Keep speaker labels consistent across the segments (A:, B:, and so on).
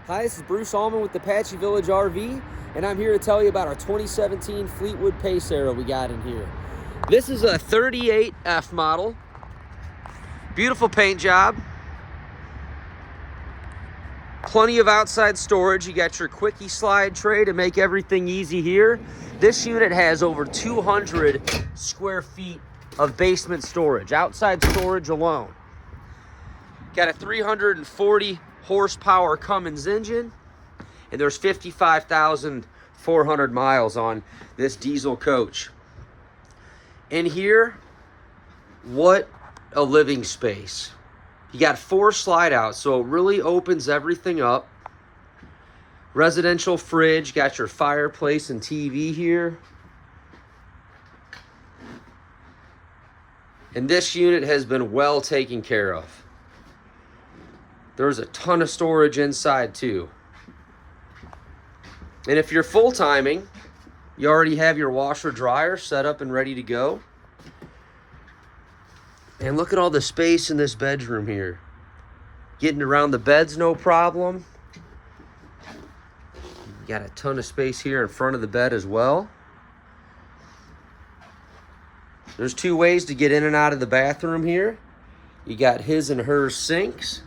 A: Hi, this is Bruce Allman with Apache Village RV, and I'm here to tell you about our 2017 Fleetwood Pace Arrow we got in here. This is a 38F model. Beautiful paint job. Plenty of outside storage. You got your quickie slide tray to make everything easy here. This unit has over 200 square feet of basement storage, outside storage alone. Got a 340 horsepower Cummins engine, and there's 55,400 miles on this diesel coach. In here, what a living space. You got 4 slide outs, so it really opens everything up. Residential fridge, got your fireplace and TV here. And this unit has been well taken care of. There's a ton of storage inside too. And if you're full timing, you already have your washer dryer set up and ready to go. And look at all the space in this bedroom here. Getting around the bed's no problem. You got a ton of space here in front of the bed as well. There's 2 ways to get in and out of the bathroom here. You got his and hers sinks.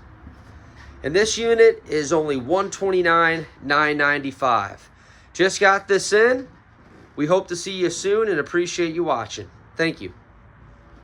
A: And this unit is only $129,995. Just got this in. We hope to see you soon and appreciate you watching. Thank you.